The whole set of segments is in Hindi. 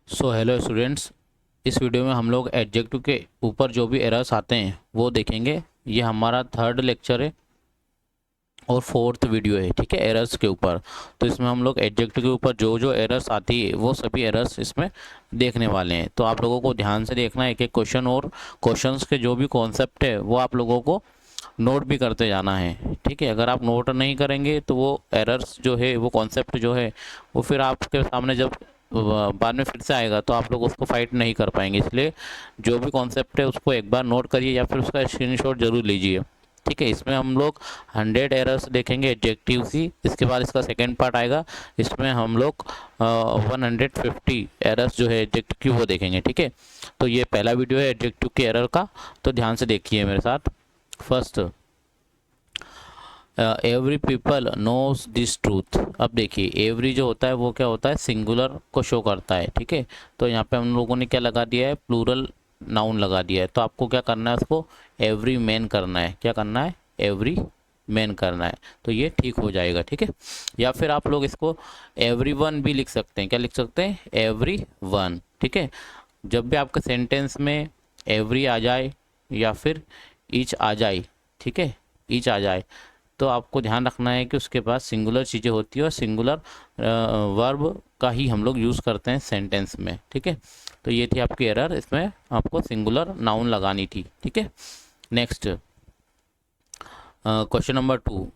सो हेलो स्टूडेंट्स, इस वीडियो में हम लोग एडजेक्टिव के ऊपर जो भी एरर्स आते हैं वो देखेंगे। ये हमारा थर्ड लेक्चर है और फोर्थ वीडियो है, ठीक है, एरर्स के ऊपर। तो इसमें हम लोग एडजेक्टिव के ऊपर जो जो एरर्स आती है वो सभी एरर्स इसमें देखने वाले हैं। तो आप लोगों को ध्यान से देखना है एक एक क्वेश्चन, और क्वेश्चंस के जो भी कॉन्सेप्ट है वो आप लोगों को नोट भी करते जाना है, ठीक है। अगर आप नोट नहीं करेंगे तो वो एरर्स जो है, वो कॉन्सेप्ट जो है, वो फिर आपके सामने जब बाद में फिर से आएगा तो आप लोग उसको फाइट नहीं कर पाएंगे। इसलिए जो भी कॉन्सेप्ट है उसको एक बार नोट करिए या फिर उसका स्क्रीनशॉट जरूर लीजिए, ठीक है। इसमें हम लोग 100 एरर्स देखेंगे एडजेक्टिव की। इसके बाद इसका सेकेंड पार्ट आएगा, इसमें हम लोग 150 एरर्स जो है एडजेक्टिव की वो देखेंगे, ठीक है। तो ये पहला वीडियो है एडजेक्टिव की एरर का, तो ध्यान से देखिए मेरे साथ। First, every people knows this truth. अब देखिए एवरी जो होता है वो क्या होता है, सिंगुलर को शो करता है, ठीक है। तो यहाँ पे हम लोगों ने क्या लगा दिया है, प्लूरल नाउन लगा दिया है। तो आपको क्या करना है, उसको एवरी मैन करना है। क्या करना है, एवरी मैन करना है। तो ये ठीक हो जाएगा, ठीक है। या फिर आप लोग इसको एवरी वन भी लिख सकते हैं। क्या लिख सकते हैं, एवरी वन, ठीक है। जब भी आपके सेंटेंस में एवरी आ जाए या फिर ईच आ जाए, ठीक है, ईच आ जाए, तो आपको ध्यान रखना है कि उसके पास सिंगुलर चीज़ें होती है और सिंगुलर वर्ब का ही हम लोग यूज़ करते हैं सेंटेंस में, ठीक है। तो ये थी आपकी एरर, इसमें आपको सिंगुलर नाउन लगानी थी, ठीक है। Next, question number 2,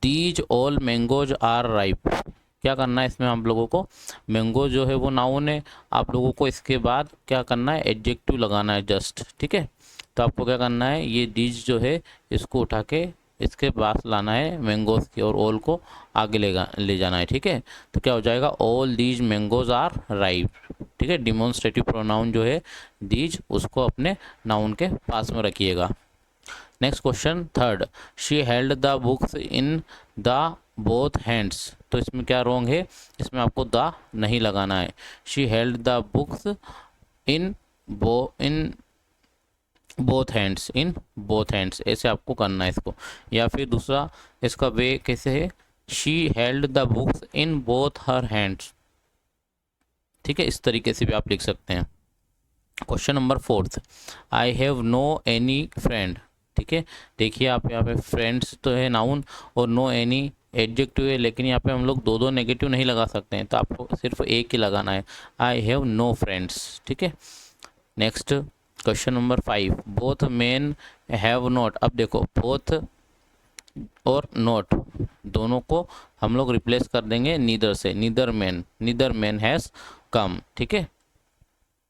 these all mangoes are ripe. क्या करना है इसमें, आप लोगों को मैंगो जो है वो नाउन है, आप लोगों को इसके बाद क्या करना है, एडजेक्टिव लगाना है जस्ट, ठीक है। तो आपको क्या करना है, ये दीज जो है इसको उठा के इसके पास लाना है मैंगोज की, और ऑल को आगे ले जाना है, ठीक है। तो क्या हो जाएगा, all these mangoes are ripe, ठीक है। डिमॉन्स्ट्रेटिव प्रोनाउन जो है दीज, उसको अपने नाउन के पास में रखिएगा। Next question third, she held the books in the both hands. तो इसमें क्या रॉन्ग है, इसमें आपको द नहीं लगाना है। She held the books in in both hands, in both hands, ऐसे आपको करना है इसको। या फिर दूसरा इसका वे कैसे है, she held the books in both her hands, ठीक है। इस तरीके से भी आप लिख सकते हैं। Question number fourth, I have no any friend, ठीक है। देखिए आप यहाँ पे फ्रेंड्स तो है नाउन और नो एनी एडजेक्टिव है, लेकिन यहाँ पे हम लोग दो दो नेगेटिव नहीं लगा सकते हैं, तो आपको सिर्फ एक ही लगाना है, आई हैव नो फ्रेंड्स, ठीक है। Next, question number 5, both man have not. अब देखो बोथ और नॉट दोनों को हम लोग रिप्लेस कर देंगे नीदर से, नीदर मैन हैज़ कम, ठीक है।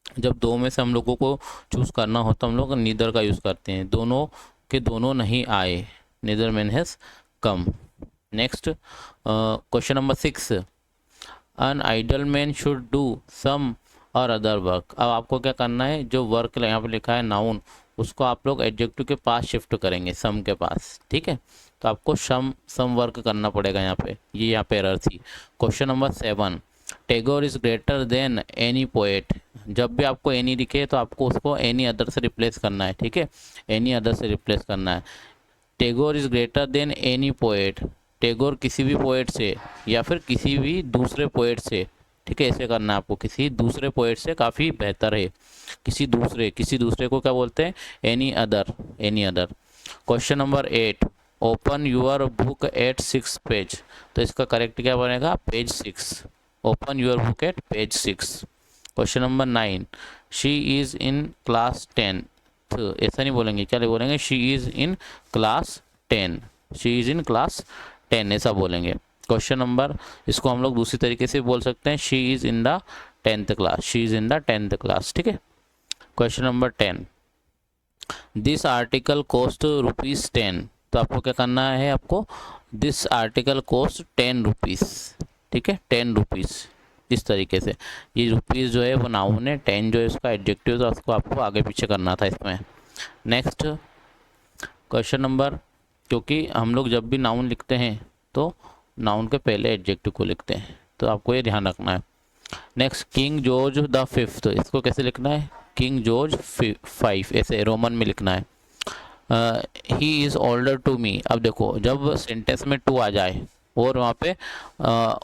जब दो में से हम लोगों को चूज करना हो तो हम लोग नीदर का यूज़ करते हैं, दोनों के दोनों नहीं आए, neither man has come. Next, question number 6, an idle man should do some or other work. अब आपको क्या करना है, जो वर्क यहाँ पे लिखा है नाउन, उसको आप लोग एडजेक्टिव के पास शिफ्ट करेंगे, सम के पास, ठीक है। तो आपको सम वर्क करना पड़ेगा यहाँ पे, ये यहाँ पे एरर थी। Question number 7, Tagore is greater than any poet. जब भी आपको एनी दिखे तो आपको उसको एनी अदर से रिप्लेस करना है, ठीक है, एनी अदर से रिप्लेस करना है। Tagore is greater than any poet, Tagore किसी भी पोएट से या फिर किसी भी दूसरे पोएट से, ठीक है, ऐसे करना है आपको, किसी दूसरे पोएट से काफ़ी बेहतर है। किसी दूसरे को क्या बोलते हैं, any other, any other. Question number 8, open your book at 6 page. तो इसका करेक्ट क्या बनेगा, page 6, open your book at page 6। Question number 9, she is in class 10। ऐसा नहीं बोलेंगे, क्या बोलेंगे, she is in class 10, she is in class 10, ऐसा बोलेंगे। क्वेश्चन नंबर, इसको हम लोग दूसरी तरीके से बोल सकते हैं, she is in the 10th class, she is in the 10th class, ठीक है। Question number 10, this article cost ₹10। तो आपको क्या करना है, आपको दिस आर्टिकल कॉस्ट 10 रुपीज़, ठीक है, 10 रुपीज़, इस तरीके से। ये रुपीज़ जो है वो नाउन है, 10 जो है उसका एडजेक्टिव, तो उसको आपको आगे पीछे करना था इसमें। नेक्स्ट क्वेश्चन नंबर, क्योंकि हम लोग जब भी नाउन लिखते हैं तो नाउन के पहले एडजेक्टिव को लिखते हैं, तो आपको ये ध्यान रखना है। Next, king George the 5th, इसको कैसे लिखना है, किंग जॉर्ज 5, ऐसे रोमन में लिखना है। He is older to me. अब देखो जब सेंटेंस में टू आ जाए और वहाँ पे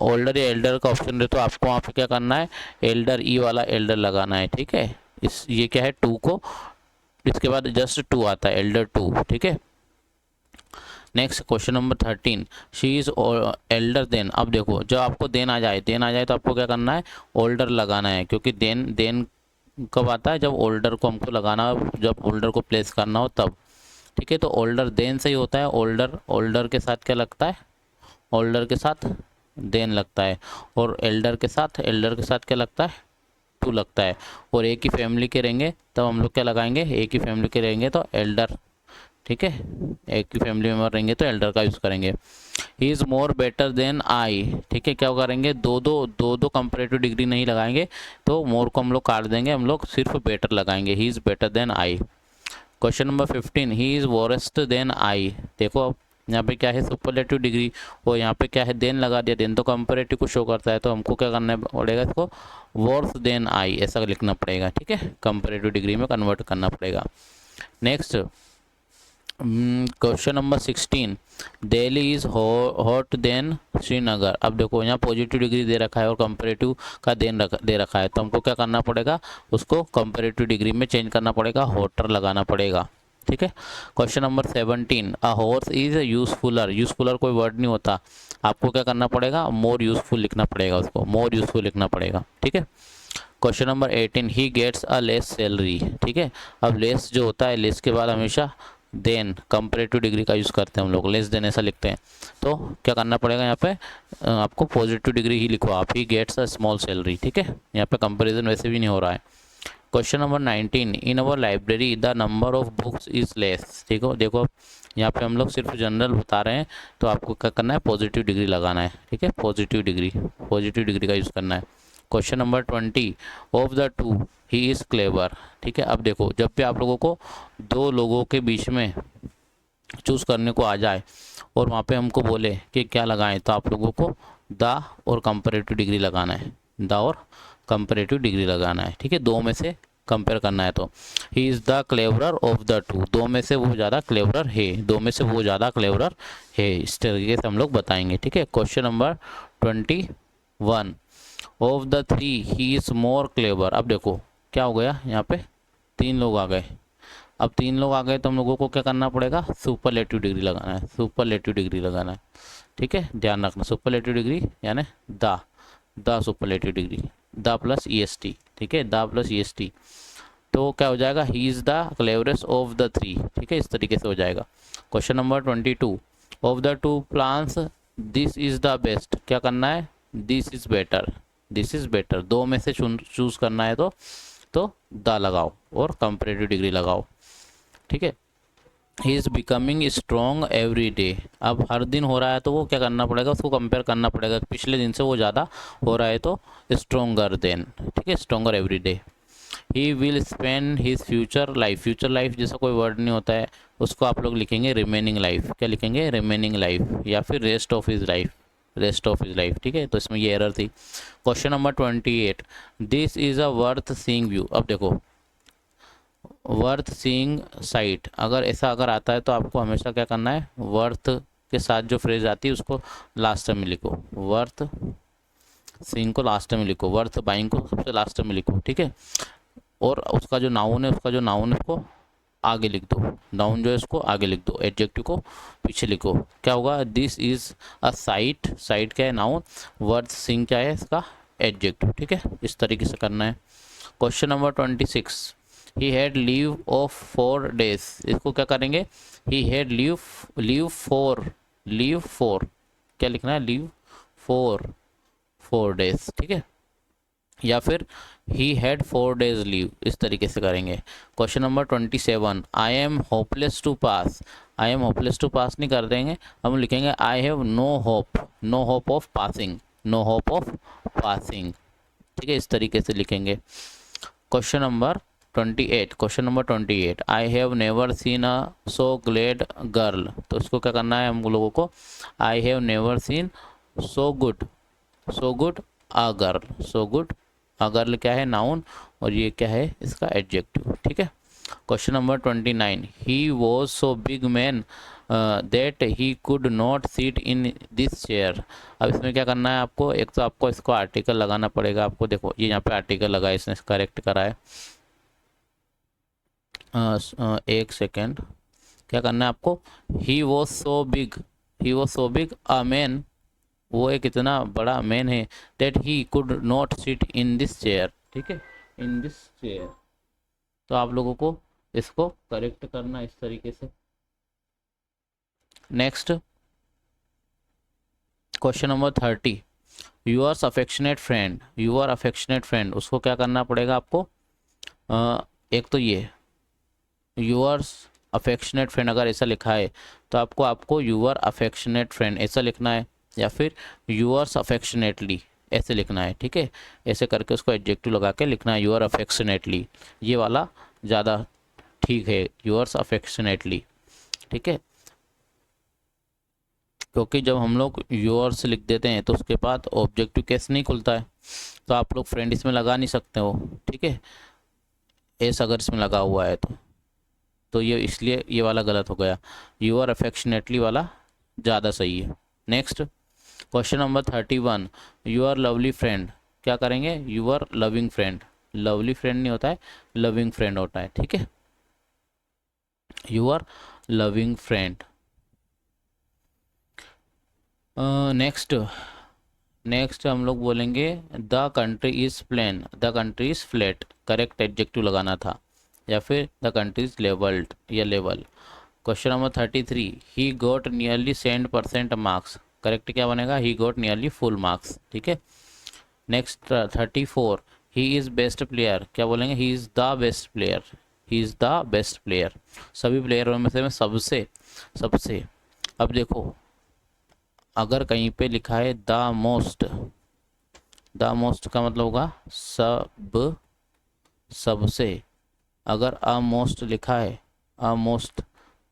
ओल्डर या एल्डर का ऑप्शन रहे तो आपको वहाँ पे क्या करना है, एल्डर ई वाला एल्डर लगाना है, ठीक है। इस ये क्या है, टू को, इसके बाद जस्ट टू आता है, एल्डर टू, ठीक है। Next question number 13, she is elder than. अब देखो जब आपको देन आ जाए तो आपको क्या करना है, ओल्डर लगाना है, क्योंकि देन कब आता है, जब ओल्डर को हमको लगाना हो, जब ओल्डर को प्लेस करना हो तब, ठीक है। तो ओल्डर देन से ही होता है, ओल्डर के साथ क्या लगता है, ओल्डर के साथ देन लगता है, और एल्डर के साथ क्या लगता है, टू लगता है। और एक ही फैमिली के रहेंगे तब हम लोग क्या लगाएंगे, एक ही फैमिली के रहेंगे तो एल्डर, ठीक है, एक ही फैमिली मेम्बर रहेंगे तो एल्डर का यूज़ करेंगे। He is more better than I, ठीक है। क्या करेंगे, दो कंपेरेटिव डिग्री नहीं लगाएंगे, तो मोर को हम लोग काट देंगे, हम लोग सिर्फ बेटर लगाएंगे, he is better than I. Question number 15, he is worst than I. देखो अब यहाँ पे क्या है, सुपरलेटिव डिग्री, और यहाँ पे क्या है, देन लगा दिया, देन तो कंपेरेटिव को शो करता है, तो हमको क्या करना पड़ेगा, इसको वर्स देन आई ऐसा लिखना पड़ेगा, ठीक है, कंपेरेटिव डिग्री में कन्वर्ट करना पड़ेगा। Next question number 16, Delhi is hot than Srinagar. अब देखो यहाँ पॉजिटिव डिग्री दे रखा है और कंपेरेटिव का दे रखा है, तो हमको क्या करना पड़ेगा, उसको कंपेरेटिव डिग्री में चेंज करना पड़ेगा, हॉटर लगाना पड़ेगा, ठीक है। Question number 17, a horse is usefuller कोई वर्ड नहीं होता, आपको क्या करना पड़ेगा, मोर यूजफुल लिखना पड़ेगा, उसको मोर यूजफुल लिखना पड़ेगा, ठीक है। Question number 18, he gets a less salary, ठीक है। अब लेस जो होता है, लेस के बाद हमेशा देन कंपेरेटिव डिग्री का यूज़ करते हैं हम लोग, लेस देन ऐसा लिखते हैं, तो क्या करना पड़ेगा यहाँ पे, आपको पॉजिटिव डिग्री ही लिखो आप, he gets a small salary, ठीक है। यहाँ पे कंपैरिजन वैसे भी नहीं हो रहा है। Question number 19, in our library the number of books is less, ठीक है। देखो यहाँ पे हम लोग सिर्फ जनरल बता रहे हैं, तो आपको क्या करना है, पॉजिटिव डिग्री लगाना है, ठीक है, पॉजिटिव डिग्री का यूज़ करना है। Question number 20, of the to he is clever, ठीक है। अब देखो जब भी आप लोगों को दो लोगों के बीच में चूज़ करने को आ जाए और वहाँ पे हमको बोले कि क्या लगाएं, तो आप लोगों को द और कंपेरेटिव डिग्री लगाना है, द और कंपेरेटिव डिग्री लगाना है, ठीक है, दो में से कंपेयर करना है। तो ही is the cleverer of the to, दो में से वो ज़्यादा क्लेवरर है, दो में से वो ज़्यादा क्लेवरर है, इस तरीके से हम लोग बताएंगे, ठीक है। Question number 21, of the three he is more clever. अब देखो क्या हो गया, यहाँ पे तीन लोग आ गए, अब तीन लोग आ गए तो हम लोगों को क्या करना पड़ेगा, सुपरलेटिव डिग्री लगाना है, सुपरलेटिव डिग्री लगाना है, ठीक है, ध्यान रखना, सुपरलेटिव डिग्री यानी the superlative degree, the plus E S T, ठीक है, the plus E S T, तो क्या हो जाएगा, ही is the cleverest of the three, ठीक है, इस तरीके से हो जाएगा। Question number 22, of the to plans this is the best, क्या करना है, दिस इज़ बेटर, दो में से चूज करना है तो द लगाओ और कंपेरेटिव डिग्री लगाओ, ठीक है। He is becoming strong every day, अब हर दिन हो रहा है तो वो क्या करना पड़ेगा, उसको कंपेयर करना पड़ेगा, पिछले दिन से वो ज़्यादा हो रहा है तो स्ट्रोंगर देन, ठीक है, stronger every day. He will spend his future life जैसा कोई वर्ड नहीं होता है, उसको आप लोग लिखेंगे रिमेनिंग लाइफ, क्या लिखेंगे, रिमेनिंग लाइफ, या फिर रेस्ट ऑफ हिज लाइफ, ठीक है, तो इसमें ये एरर थी। Question number 28, this is a worth seeing view. अब देखो वर्थ सीइंग साइट, अगर आता है तो आपको हमेशा क्या करना है, वर्थ के साथ जो फ्रेज आती है उसको लास्ट में लिखो, वर्थ सीइंग को लास्ट में लिखो, वर्थ बाइंग को सबसे लास्ट में लिखो, ठीक है। और उसका जो नाउन है उसको आगे लिख दो, नाउन जो है उसको आगे लिख दो, एडजेक्टिव को पीछे लिखो। क्या होगा, दिस इज अ साइट क्या है, नाउन, वर्थ सीइंग क्या है, इसका एडजेक्टिव, ठीक है, इस तरीके से करना है। Question number 26, he had leave of 4 days, इसको क्या करेंगे, ही हैड लीव फॉर क्या लिखना है, लीव फॉर 4 days, ठीक है, या फिर ही हैड 4 days लीव, इस तरीके से करेंगे। Question number 27, I am hopeless to pass नहीं कर देंगे, हम लिखेंगे I have no hope of passing, ठीक है, इस तरीके से लिखेंगे। Question number 28, I have never seen a so glad girl, तो इसको क्या करना है हम लोगों को, I have never seen so good a girl क्या है, नाउन, और ये क्या है, इसका एडजेक्टिव, ठीक है। Question number 29, he was so big man that he could not seat in this chair. अब इसमें क्या करना है आपको, एक तो आपको इसको आर्टिकल लगाना पड़ेगा आपको, देखो ये यहाँ पे आर्टिकल लगा है, इसने करेक्ट करा है। एक सेकेंड, क्या करना है आपको, he was so big, he was so big a man, वो एक इतना बड़ा मैन है, that he could not sit in this chair, ठीक है, इन दिस चेयर। तो आप लोगों को इसको करेक्ट करना इस तरीके से। Next question number 30, yours affectionate friend, your affectionate friend, उसको क्या करना पड़ेगा आपको, एक तो ये यूअर्स अफेक्शनेट फ्रेंड अगर ऐसा लिखा है तो आपको यूअर अफेक्शनेट फ्रेंड ऐसा लिखना है, या फिर यूअर्स अफेक्शनेटली ऐसे लिखना है, ठीक है, ऐसे करके उसको एडजेक्टिव लगा के लिखना है, यूअर अफेक्शनेटली, ये वाला ज़्यादा ठीक है, यूअर्स अफेक्शनेटली, ठीक है, क्योंकि जब हम लोग योर्स लिख देते हैं तो उसके बाद ऑब्जेक्टिव केस नहीं खुलता है, तो आप लोग फ्रेंड इसमें लगा नहीं सकते हो, ठीक है, एस अगर इसमें लगा हुआ है तो ये इसलिए ये वाला गलत हो गया, यूअर अफेक्शनेटली वाला ज़्यादा सही है। Next question number 31, your lovely friend, क्या करेंगे, your loving friend, lovely friend नहीं होता है, लविंग फ्रेंड होता है, ठीक है, your loving friend. Next next हम लोग बोलेंगे the country is plain, the country is flat, correct adjective लगाना था, या फिर द कंट्री इज़ लेवल्ड या level. Question number 33, he got nearly 100% marks, correct क्या बनेगा, he got nearly full marks, ठीक है। Next 34, he is best player, क्या बोलेंगे, ही is the best player, he is the best player, सभी प्लेयरों में से मैं सबसे सबसे। अब देखो अगर कहीं पे लिखा है द मोस्ट, द मोस्ट का मतलब होगा सब, सबसे, अगर अ मोस्ट लिखा है, अ मोस्ट,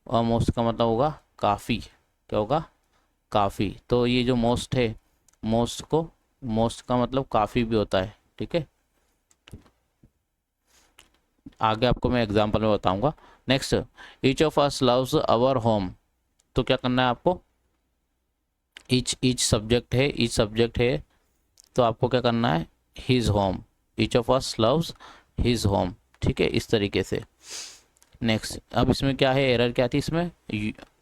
अ मोस्ट का मतलब होगा काफ़ी, क्या होगा, काफ़ी, तो ये जो मोस्ट है, मोस्ट को, मोस्ट का मतलब काफ़ी भी होता है, ठीक है, आगे आपको मैं एग्जांपल में बताऊंगा। Next, each of us loves our home, तो क्या करना है आपको, ईच सब्जेक्ट है, ईच सब्जेक्ट है, तो आपको क्या करना है, his home, each of us loves his home, ठीक है, इस तरीके से। नेक्स्ट, अब इसमें क्या है, एरर क्या थी इसमें,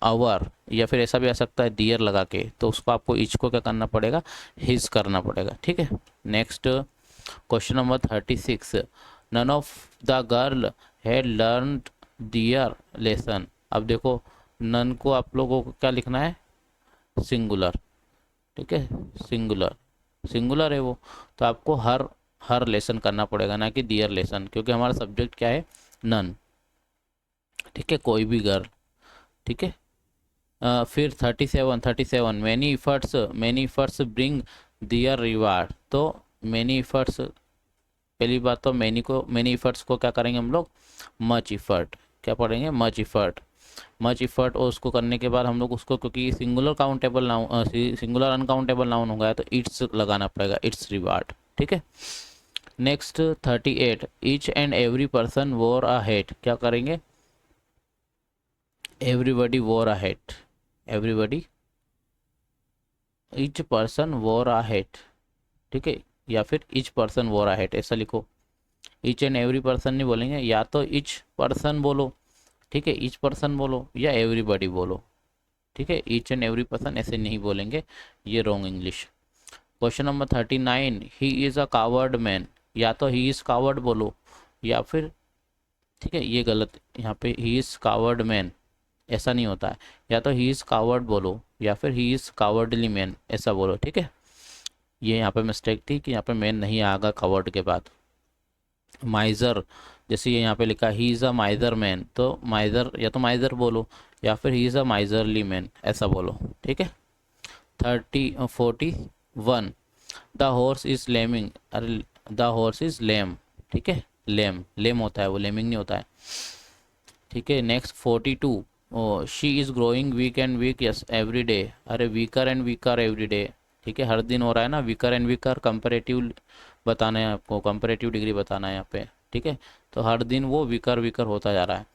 आवर, या फिर ऐसा भी आ सकता है दियर लगा के, तो उसको आपको ईच को क्या करना पड़ेगा, हिज करना पड़ेगा, ठीक है। Next question number 36, none of the girl had learned their lesson, अब देखो नन को आप लोगों को क्या लिखना है, सिंगुलर, ठीक है, सिंगुलर, सिंगुलर है वो, तो आपको हर लेसन करना पड़ेगा, ना कि दियर लेसन, क्योंकि हमारा सब्जेक्ट क्या है, नन, ठीक है, कोई भी गर्ल, ठीक है। फिर 37 मैनी इफर्ट्स ब्रिंग दियर रिवार्ड, तो मैनी इफर्ट्स, पहली बात तो मैनी इफर्ट्स को क्या करेंगे हम लोग, मच इफर्ट, क्या पढ़ेंगे, मच इफर्ट, मच इफर्ट, और उसको करने के बाद हम लोग उसको, क्योंकि singular countable noun, singular uncountable noun होगा तो इट्स लगाना पड़ेगा, इट्स रिवार्ड, ठीक है। Next 38, each and every person वोर अ हैट, क्या करेंगे, एवरीबडी वोर अ हैट, एवरीबडी, ईच पर्सन वोर अ हैट, ठीक है, या फिर ईच पर्सन वोर अ हैट ऐसा लिखो, ईच एंड एवरी पर्सन नहीं बोलेंगे, या तो ईच पर्सन बोलो, ठीक है, ईच पर्सन बोलो, या एवरीबडी बोलो, ठीक है, ईच एंड एवरी पर्सन ऐसे नहीं बोलेंगे, ये wrong English. Question number 39, he is a coward man, या तो ही इज़ कावर्ड बोलो, या फिर, ठीक है, ये गलत, यहाँ पे ही इज़ कावर्ड मैन ऐसा नहीं होता है, या तो ही इज़ कावर्ड बोलो, या फिर ही इज़ कावर्डली मैन ऐसा बोलो, ठीक है, ये यहाँ पे मिस्टेक थी कि यहाँ पे मैन नहीं आएगा कावर्ड के बाद। माइजर, जैसे ये यहाँ पे लिखा ही इज़ अ माइजर मैन, तो माइजर या तो माइजर बोलो, या फिर he is a miserly man ऐसा बोलो, ठीक है। 41, द हॉर्स इज लेमिंग, अरे द हॉर्स इज लेम, ठीक है, लेम, लेम होता है वो, लेमिंग नहीं होता है, ठीक है। Next 42, she is growing weak and weak yes every day, अरे weaker and weaker every day, ठीक है, हर दिन हो रहा है ना, वीकर एंड वीकर, कंपेरेटिव बताना है आपको, कंपेरेटिव डिग्री बताना है यहाँ पे, ठीक है, तो हर दिन वो वीकर वीकर होता जा रहा है।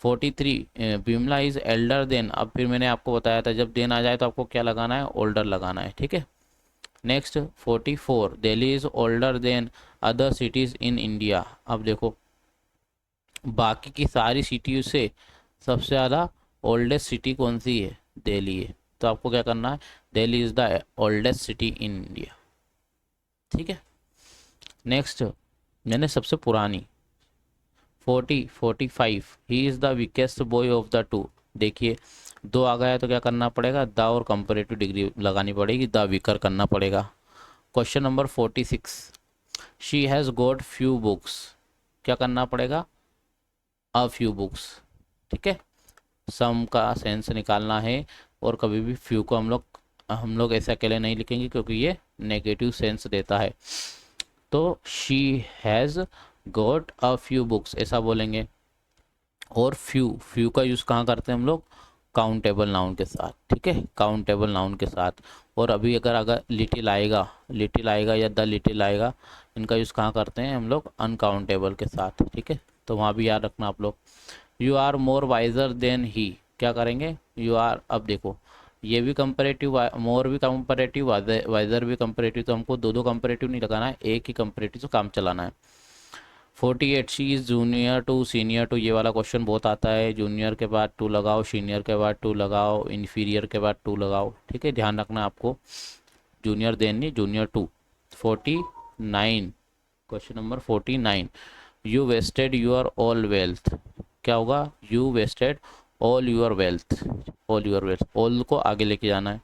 43 विमला इज एल्डर देन, अब फिर मैंने आपको बताया था जब देन आ जाए तो आपको क्या लगाना है, ओल्डर लगाना है, ठीक है। Next 44 Delhi is older than other cities in India, अब देखो बाकी की सारी सिटियों से सबसे ज़्यादा ओल्डेस्ट सिटी कौन सी है, दिल्ली है, तो आपको क्या करना है, Delhi is the oldest city in India, ठीक है। नेक्स्ट मैंने सबसे पुरानी 45 ही is the weakest boy of the to, देखिए दो आ गया तो क्या करना पड़ेगा, द और कंपेरेटिव डिग्री लगानी पड़ेगी, द वीकर करना पड़ेगा। Question number 46 she has got few books, क्या करना पड़ेगा, अ फ्यू बुक्स, ठीक है। सम का सेंस निकालना है और कभी भी फ्यू को हम लोग ऐसे अकेले नहीं लिखेंगे क्योंकि ये नेगेटिव सेंस देता है, तो she has got a few books ऐसा बोलेंगे। और फ्यू का यूज़ कहाँ करते हैं हम लोग, काउंटेबल नाउन के साथ, ठीक है, काउंटेबल नाउन के साथ। और अभी अगर लिटिल आएगा या द लिटिल आएगा, इनका यूज़ कहाँ करते हैं हम लोग, अनकाउंटेबल के साथ, ठीक है, तो वहाँ भी याद रखना आप लोग। You are more wiser than he, क्या करेंगे, यू आर, अब देखो ये भी कंपेरेटिव, मोर भी कंपेरेटिव, वाइजर भी कंपेरेटिव, तो हमको दो दो कंपेरेटिव नहीं लगाना है, एक ही कंपेरेटिव से काम चलाना है। 48 she is junior to senior to, ये वाला क्वेश्चन बहुत आता है, जूनियर के बाद टू लगाओ, सीनियर के बाद टू लगाओ, इन्फीरियर के बाद टू लगाओ, ठीक है, ध्यान रखना आपको, जूनियर देन नहीं, junior to. 49 question number 49 you wasted your all wealth, क्या होगा, you wasted all your wealth, all your wealth, all को आगे लेके जाना है,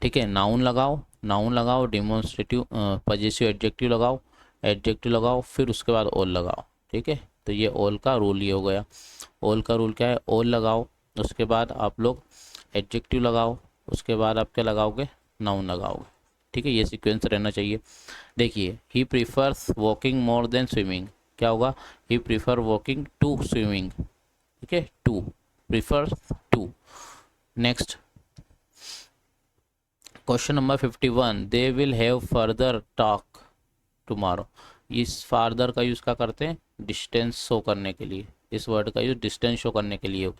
ठीक है। नाउन लगाओ, डिमॉन्स्ट्रेटिव पजेसिव एडजेक्टिव लगाओ, एडजेक्टिव लगाओ, फिर उसके बाद ऑल लगाओ, ठीक है, तो ये ऑल का रूल ये हो गया। ऑल का रूल क्या है, ऑल लगाओ, उसके बाद आप लोग एडजेक्टिव लगाओ, उसके बाद आप क्या लगाओगे, नाउन लगाओगे, ठीक है, ये सीक्वेंस रहना चाहिए। देखिए he prefers walking more than swimming, क्या होगा, he prefer walking to swimming, ठीक है, to prefers to. Next question number 51 they will have further talk tomorrow, इस फार्दर का यूज़ क्या करते हैं, डिस्टेंस शो करने के लिए, इस वर्ड का यूज़ डिस्टेंस शो करने के लिए,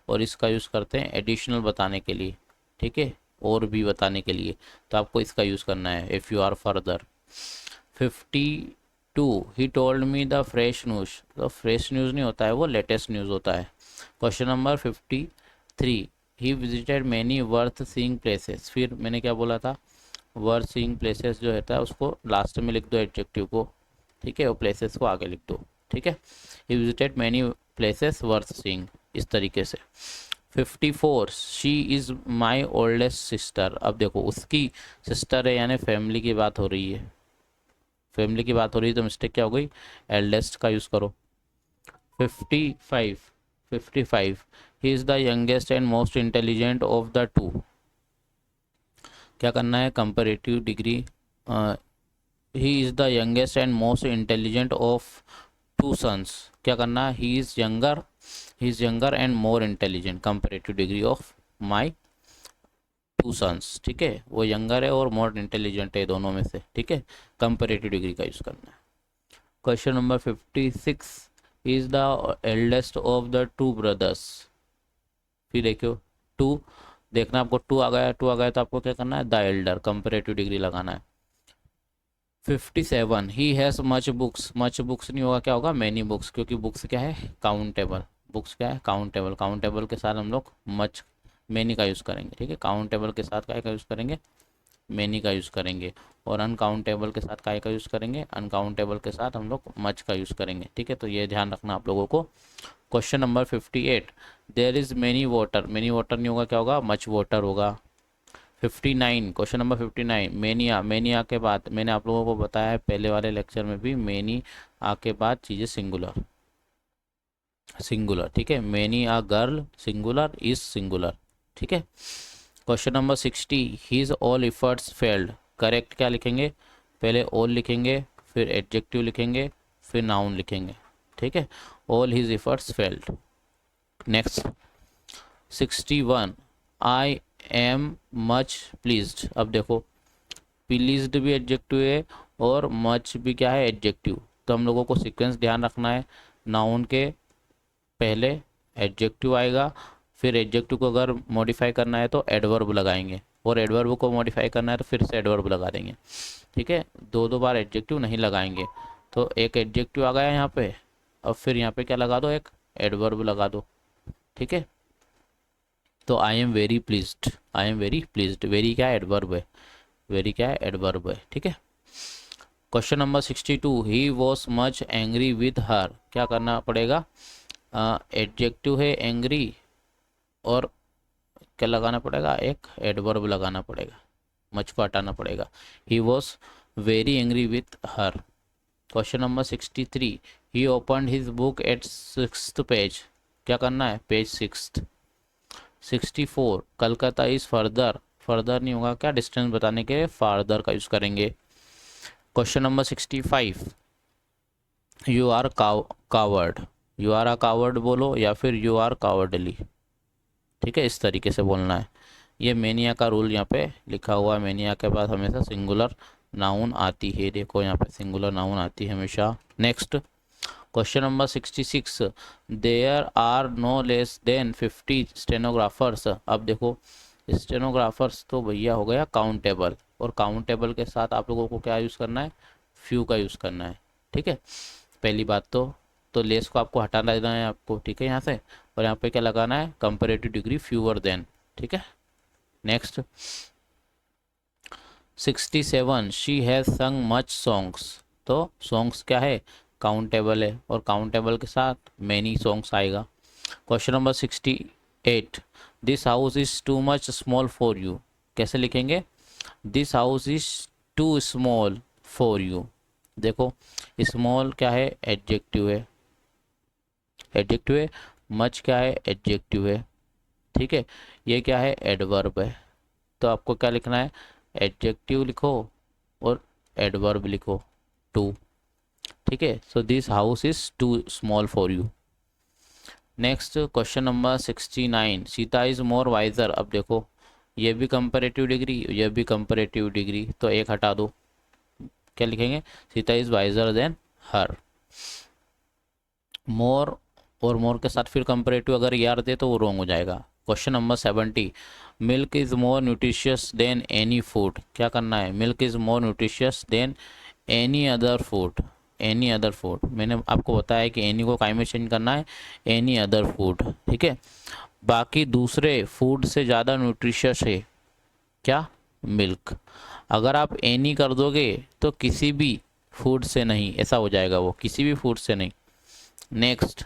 और इसका यूज़ करते हैं एडिशनल बताने के लिए, ठीक है, और भी बताने के लिए, तो आपको इसका यूज़ करना है if you are further. 52 he told me the fresh news, तो फ्रेश न्यूज़ नहीं होता है, वो लेटेस्ट न्यूज़ होता है। Question number 53 he visited many worth seeing places, फिर मैंने क्या बोला था, वर्थ सीइंग प्लेसेस जो होता है उसको लास्ट में लिख दो एडजेक्टिव को, ठीक है, और प्लेसेस को आगे लिख दो, ठीक है। ही visited many places worth seeing, इस तरीके से। 54 she is my oldest sister, अब देखो उसकी सिस्टर है यानी फैमिली की बात हो रही है, फैमिली की बात हो रही है तो मिस्टेक क्या हो गई, एल्डेस्ट का यूज़ करो। 55 he is the youngest and most intelligent of the two, क्या करना है, comparative degree, he is the youngest and most intelligent of two sons, क्या करना है, he is younger and more intelligent, comparative degree of my two sons, ठीक है, वो यंगर है और मोर इंटेलिजेंट है दोनों में से, ठीक है, कंपैरेटिव डिग्री का यूज़ करना है। Question number 56 is the eldest of the two brothers, फिर देखो टू, देखना आपको टू आ गया तो आपको क्या करना है, द एल्डर, कंपैरेटिव डिग्री लगाना है। 57 ही हैज़ मच बुक्स नहीं होगा, क्या होगा, मैनी बुक्स, क्योंकि बुक्स क्या है, काउंटेबल, बुक्स क्या है, काउंटेबल, काउंटेबल के साथ हम लोग मच मैनी का यूज़ करेंगे, ठीक है, काउंटेबल के साथ काय का यूज़ करेंगे, मैनी का यूज़ करेंगे, और अनकाउंटेबल के साथ काय का यूज़ करेंगे, अनकाउंटेबल के साथ हम लोग मच का यूज़ करेंगे, ठीक है, तो ये ध्यान रखना आप लोगों को। Question number 58 there is many water नहीं होगा, क्या होगा, मच वाटर होगा। 59 क्वेश्चन नंबर 59 मेनिया के बाद, मैंने आप लोगों को बताया है पहले वाले लेक्चर में भी, मेनी आ के बाद चीज़ें सिंगुलर, ठीक है, many a girl, singular is singular, ठीक है। Question number 60 his all efforts failed, correct क्या लिखेंगे, पहले ऑल लिखेंगे, फिर एडजेक्टिव लिखेंगे, फिर नाउन लिखेंगे, ठीक है, all his efforts failed. Next 61 I am much pleased, अब देखो प्लीज्ड भी एडजेक्टिव है और मच भी क्या है, एडजेक्टिव, तो हम लोगों को सीक्वेंस ध्यान रखना है, नाउन के पहले एडजेक्टिव आएगा, फिर एडजेक्टिव को अगर मॉडिफाई करना है तो एडवर्ब लगाएंगे, और एडवर्ब को मॉडिफाई करना है तो फिर से एडवर्ब लगा देंगे। ठीक है, दो बार एडजेक्टिव नहीं लगाएंगे। तो एक एडजेक्टिव आ गया यहाँ पे, अब फिर यहाँ पे क्या लगा दो, एक एडवर्ब लगा दो। ठीक है, तो I am very pleased, I am very pleased, very क्या है, एडवर्ब है, वेरी क्या है, एडवर्ब है। ठीक है, question number 62, he was much angry with her, क्या करना पड़ेगा, एडजेक्टिव है एंग्री, और क्या लगाना पड़ेगा, एक एडवर्ब लगाना पड़ेगा, मच को हटाना पड़ेगा। He was very angry with her. Question number 63, he opened his book at 6th page, क्या करना है, page 6th। 64, Calcutta is further, further नहीं होगा, क्या डिस्टेंस बताने के लिए फार्दर का यूज करेंगे। Question number 65, you are coward, you are a coward बोलो या फिर यू आर कावर्डली। ठीक है, इस तरीके से बोलना है। ये मेनिया का रूल यहाँ पे लिखा हुआ है, मेनिया के बाद हमेशा सिंगुलर नाउन आती है, देखो यहाँ पे सिंगुलर नाउन आती है हमेशा। Next question number 66, there are no less than 50 stenographers. अब देखो स्टेनोग्राफर्स तो भैया हो गया काउंटेबल, और काउंटेबल के साथ आप लोगों को क्या यूज़ करना है, फ्यू का यूज़ करना है। ठीक है, पहली बात तो लेस को आपको हटा देना है आपको। ठीक है, यहाँ से, और यहाँ पे क्या लगाना है, कंपेरेटिव डिग्री फ्यूअर देन। ठीक है, next 67, she has sung much songs, तो सॉन्ग्स क्या है, काउंटेबल है, और काउंटेबल के साथ मैनी सॉन्ग्स आएगा। Question number 68, this house is too much small for you, कैसे लिखेंगे, this house is too small for you. देखो स्मॉल क्या है, एडजेक्टिव है, एडजेक्टिव है, मच क्या है, एडजेक्टिव है। ठीक है, ये क्या है, एडवर्ब है। तो आपको क्या लिखना है, एडजेक्टिव लिखो और एडवर्ब लिखो, टू। ठीक है, so this house is too small for you. Next question number 69, Sita is more wiser. अब देखो ये भी कंपैरेटिव डिग्री, ये भी कंपैरेटिव डिग्री, तो एक हटा दो, क्या लिखेंगे, सीता इज वाइजर देन हर। मोर और मोर के साथ फिर कंपैरेटिव अगर यार दे तो वो रॉन्ग हो जाएगा। Question number 70, milk is more nutritious than any food, क्या करना है, milk is more nutritious than any other food, any other food. मैंने आपको बताया कि एनी को काय में चेंज करना है, एनी अदर फूड। ठीक है, बाकी दूसरे फूड से ज़्यादा न्यूट्रिशियस है क्या, मिल्क। अगर आप एनी कर दोगे तो किसी भी फूड से नहीं, ऐसा हो जाएगा, वो किसी भी फूड से नहीं। Next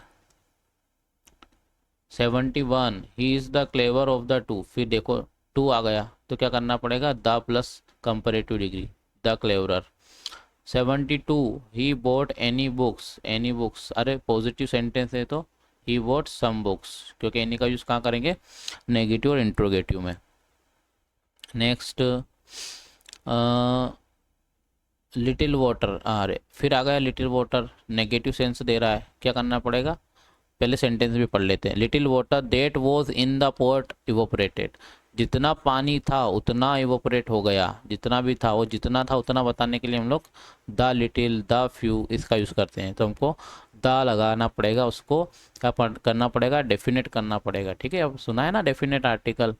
71, he is the clever of the to, फिर देखो टू आ गया तो क्या करना पड़ेगा, the plus comparative degree, the cleverer. 72, he bought any books, any books, अरे पॉजिटिव सेंटेंस है तो ही बॉट सम बुक्स, क्योंकि एनी का यूज़ कहाँ करेंगे, नेगेटिव और इंट्रोगेटिव में। नेक्स्ट लिटिल वाटर, अरे फिर आ गया little water, negative sense they रहा है, क्या करना पड़ेगा, पहले सेंटेंस भी पढ़ लेते हैं। Little water that was in the pot evaporated, जितना पानी था उतना इवोपरेट हो गया, जितना भी था वो जितना था उतना बताने के लिए हम लोग द लिटिल, द फ्यू इसका यूज़ करते हैं। तो हमको द लगाना पड़ेगा, उसको क्या करना पड़ेगा, डेफिनेट करना पड़ेगा। ठीक है, अब सुना है ना डेफिनेट आर्टिकल,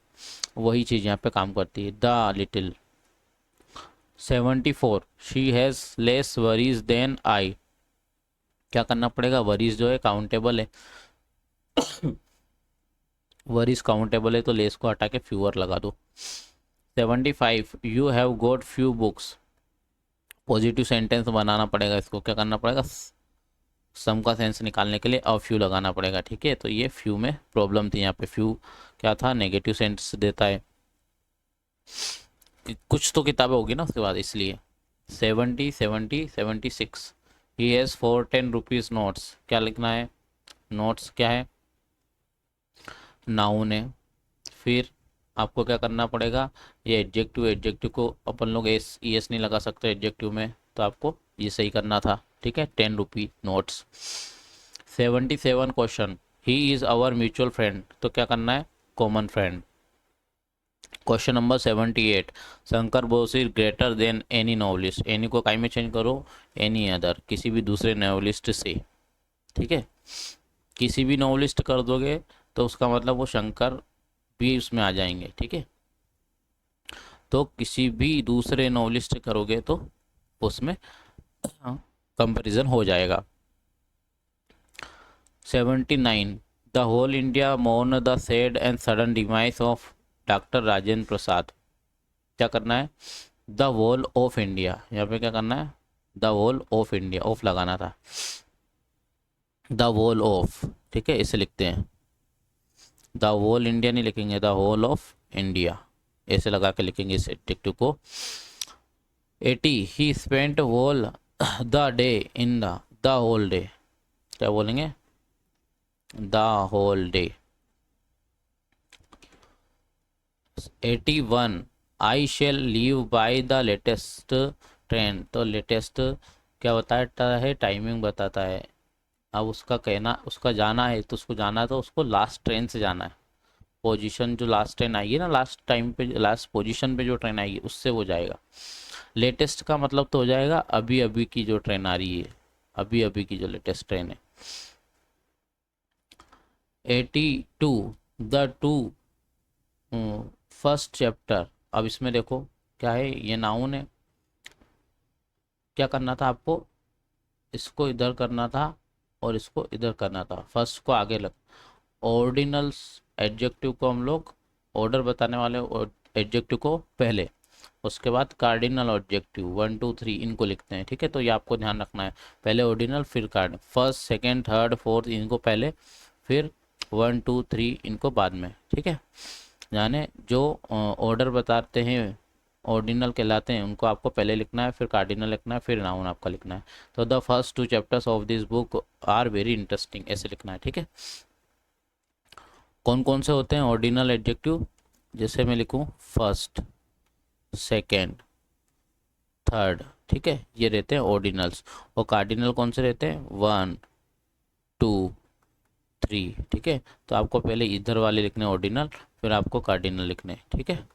वही चीज़ यहाँ पे काम करती है, the little. 74, she has less worries than I, क्या करना पड़ेगा, वरीज जो है काउंटेबल है, वरीज काउंटेबल है तो लेस को हटा के फ्यूअर लगा दो। 75, you have got few books, positive sentence बनाना पड़ेगा, इसको क्या करना पड़ेगा, सम का सेंस निकालने के लिए अ फ्यू लगाना पड़ेगा। ठीक है, तो ये फ्यू में प्रॉब्लम थी, यहाँ पे फ्यू क्या था, नेगेटिव सेंस देता है, कुछ तो किताबें होगी ना उसके बाद, इसलिए। 70, 70, 76, ही हैज़ 410 रुपीज़ नोट्स, क्या लिखना है, नोट्स क्या है, नाउन है। फिर आपको क्या करना पड़ेगा, ये एडजेक्टिव, एडजेक्टिव को अपन लोग एस ई एस नहीं लगा सकते एडजेक्टिव में, तो आपको ये सही करना था। ठीक है, 10 rupee notes. 77 question, he is our mutual friend, तो क्या करना है, common friend. Question number 78, Shankar Bose is greater than any novelist, any को काई में चेंज करो, एनी अदर, किसी भी दूसरे नॉवलिस्ट से। ठीक है, किसी भी नॉवलिस्ट कर दोगे तो उसका मतलब वो शंकर भी उसमें आ जाएंगे, ठीक है। तो किसी भी दूसरे नॉवलिस्ट करोगे तो उसमें कंपैरिजन हो जाएगा। 79 the whole India mourn the sad and sudden demise of doctor Rajendra Prasad. क्या करना है, द होल ऑफ इंडिया, यहाँ पे क्या करना है, the whole of India, of लगाना था, द होल ऑफ, ठीक है, इसे लिखते हैं। द होल इंडिया नहीं लिखेंगे, द होल ऑफ इंडिया ऐसे लगा के लिखेंगे इस एडजेक्टिव को। 80 he spent whole the day in the whole day, क्या बोलेंगे, the whole day. 81 I shall leave by the latest train, तो लेटेस्ट क्या बताता है, टाइमिंग बताता है। अब उसका कहना, उसका जाना है तो उसको जाना है तो उसको लास्ट ट्रेन से जाना है, पोजीशन जो लास्ट ट्रेन आएगी ना, लास्ट टाइम पे, लास्ट पोजीशन पे जो ट्रेन आएगी उससे वो जाएगा। लेटेस्ट का मतलब तो हो जाएगा अभी अभी की जो ट्रेन आ रही है, अभी अभी की जो लेटेस्ट ट्रेन है। 82 द टू फर्स्ट चैप्टर, अब इसमें देखो क्या है, ये नाउन है, क्या करना था आपको, इसको इधर करना था और इसको इधर करना था, फर्स्ट को आगे लग। ऑर्डिनल्स एडजेक्टिव को हम लोग, ऑर्डर बताने वाले एडजेक्टिव को पहले, उसके बाद कार्डिनल एडजेक्टिव 1 2 3 इनको लिखते हैं, ठीक है। तो ये आपको ध्यान रखना है, पहले ऑर्डिनल फिर card, first second third fourth इनको पहले, फिर 1 2 3 इनको बाद में, ठीक है। यानी जो ऑर्डर बताते हैं ऑर्डिनल कहलाते हैं उनको आपको पहले लिखना है, फिर कार्डिनल लिखना है, फिर नाउन आपका लिखना है। तो the first 2 chapters of this book are very interesting ऐसे लिखना है, ठीक है। कौन कौन से होते हैं ऑर्डिनल एडजेक्टिव, जैसे मैं लिखूं फर्स्ट सेकेंड थर्ड, ठीक है, ये रहते हैं ऑर्डिनल्स। और कार्डिनल कौन से रहते हैं, 1 2 3, ठीक है। तो आपको पहले इधर वाले लिखने ऑर्डिनल, फिर आपको कार्डिनल लिखने, ठीक है।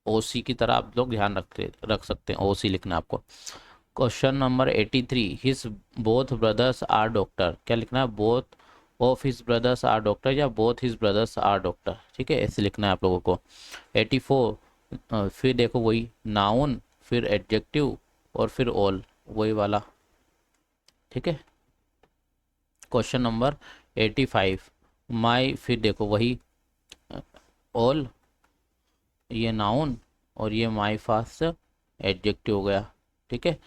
ओसी की तरह आप लोग ध्यान रख सकते हैं, ओसी लिखना आपको। Question number 83 his both brothers are doctor, क्या लिखना है, both of his brothers are doctor या both his brothers are doctor, ठीक है, ऐसे लिखना है आप लोगों को। 84 फिर देखो वही नाउन, फिर एडजेक्टिव और फिर ऑल, वही वाला, ठीक है। क्वेश्चन नंबर 85 माई, फिर देखो वही ऑल, ये नाउन और ये माई फास्ट एडजेक्टिव हो गया, ठीक है।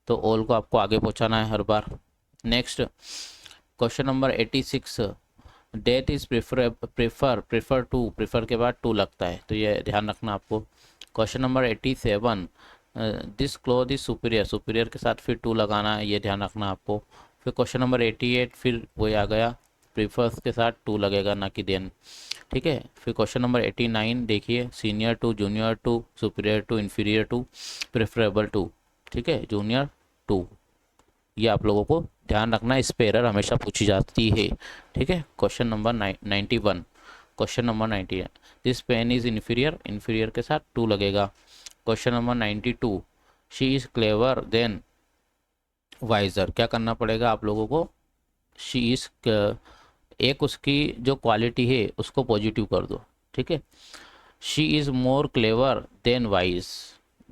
तो ऑल को आपको आगे पहुंचाना है हर बार। Next question number 86 that is prefer to, prefer के बाद टू लगता है, तो ये ध्यान रखना आपको। Question number 87 this cloth is superior, superior के साथ फिर टू लगाना है, ये ध्यान रखना आपको। फिर क्वेश्चन नंबर 88 फिर वही आ गया, प्रीफर्स के साथ टू लगेगा ना कि देन, ठीक है। फिर क्वेश्चन नंबर 89 देखिए, senior to, junior to, superior to, inferior to, preferable to, ठीक है, जूनियर टू, ये आप लोगों को ध्यान रखना है, इस पे एरर हमेशा पूछी जाती है, ठीक है। Question number 91, question number 90 this pen is inferior, inferior के साथ टू लगेगा। Question number 92 she is clever than wiser, क्या करना पड़ेगा आप लोगों को, शी इज, एक उसकी जो क्वालिटी है उसको पॉजिटिव कर दो, ठीक है। She is more clever than wise,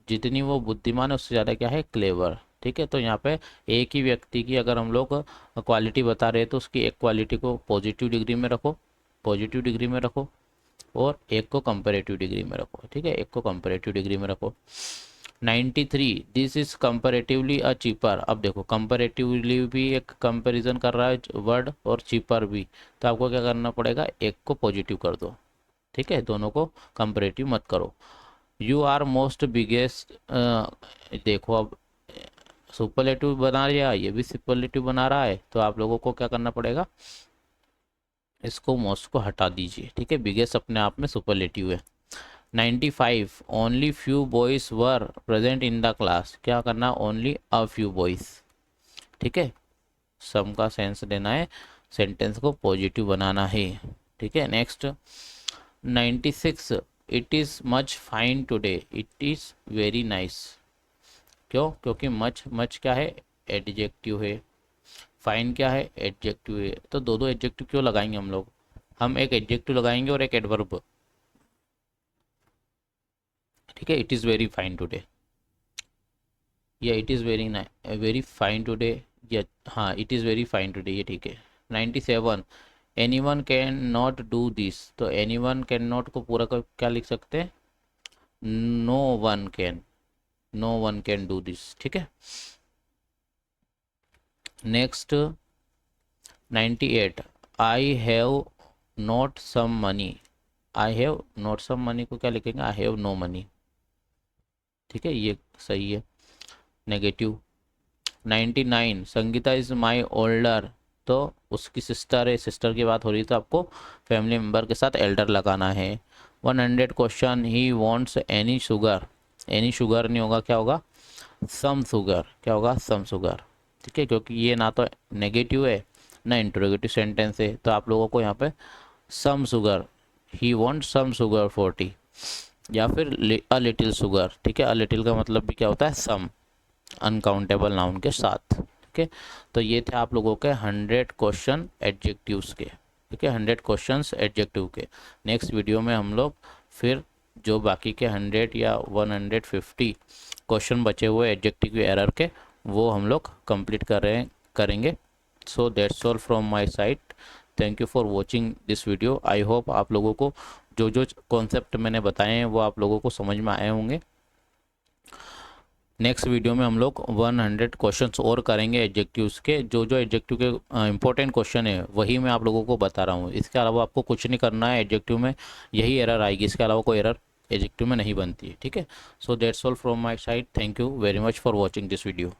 जितनी वो बुद्धिमान है उससे ज़्यादा क्या है, क्लेवर, ठीक है। तो यहाँ पे एक ही व्यक्ति की अगर हम लोग क्वालिटी बता रहे हैं तो उसकी एक क्वालिटी को पॉजिटिव डिग्री में रखो, पॉजिटिव डिग्री में रखो, और एक को कंपेरेटिव डिग्री में रखो, ठीक है, एक को कंपेरेटिव डिग्री में रखो। 93 this is comparatively a cheaper, अब देखो कंपेरेटिवली भी एक कंपैरिजन कर रहा है वर्ड और चीपर भी, तो आपको क्या करना पड़ेगा, एक को पॉजिटिव कर दो, ठीक है, दोनों को कंपेरेटिव मत करो। यू आर मोस्ट बिगेस्ट, देखो अब सुपरलेटिव बना लिया, ये भी सुपरलेटिव बना रहा है, तो आप लोगों को क्या करना पड़ेगा, इसको मोस्ट को हटा दीजिए, ठीक है, बिगेस्ट अपने आप में सुपरलेटिव है। 95 only few boys were present in the class, क्या करना, ओनली अ फ्यू बॉयज, ठीक है, सम का सेंस देना है, सेंटेंस को पॉजिटिव बनाना है, ठीक है। Next 96 it is much fine today, it is very nice, क्यों, क्योंकि मच, मच क्या है, एडजेक्टिव है। फाइन क्या है, एडजेक्टिव है, तो दो दो एडजेक्टिव क्यों लगाएंगे हम लोग, हम एक एडजेक्टिव लगाएंगे और एक एडवर्ब। ठीक है, it is very fine today, या it is very very fine today, या हाँ it is very fine today, ये ठीक है। 97, any one can not do this, तो एनी वन कैन नॉट को पूरा का क्या लिख सकते हैं, no one can, no one can do this. ठीक है, next 98, I have not some money, I have not some money को क्या लिखेंगे, आई हैव नो मनी। ठीक है, ये सही है, negative. 99, Sangeeta is my older, तो उसकी सिस्टर है, सिस्टर की बात हो रही है तो आपको फैमिली मेम्बर के साथ एल्डर लगाना है। 100 question, he wants any sugar, any sugar नहीं होगा, क्या होगा, सम शुगर, क्या होगा, सम शुगर। ठीक है, क्योंकि ये ना तो नेगेटिव है ना इंटरोगेटिव सेंटेंस है, तो आप लोगों को यहाँ पे सम शुगर, ही वॉन्ट सम शुगर 40, या फिर अ लिटिल शुगर। ठीक है, अ लिटिल का मतलब भी क्या होता है, सम, अनकाउंटेबल नाउन के साथ। ठीक है, तो ये थे आप लोगों के 100 क्वेश्चन एडजेक्टिव्स के। ठीक है, 100 क्वेश्चंस एडजेक्टिव के। नेक्स्ट वीडियो में हम लोग फिर जो बाकी के 100 या 150 क्वेश्चन बचे हुए एडजेक्टिव एरर के, वो हम लोग कंप्लीट करेंगे। So that's all from my side, thank you for watching this video. I hope आप लोगों को जो जो कॉन्सेप्ट मैंने बताए हैं वो आप लोगों को समझ में आए होंगे। नेक्स्ट वीडियो में हम लोग 100 क्वेश्चंस और करेंगे एडजेक्टिव्स के, जो जो एडजेक्टिव के इंपॉर्टेंट क्वेश्चन है वही मैं आप लोगों को बता रहा हूँ। इसके अलावा आपको कुछ नहीं करना है, एडजेक्टिव में यही एरर आएगी, इसके अलावा कोई एरर एडजेक्टिव में नहीं बनती है। ठीक है, so that's all from my side, thank you very much for watching this video.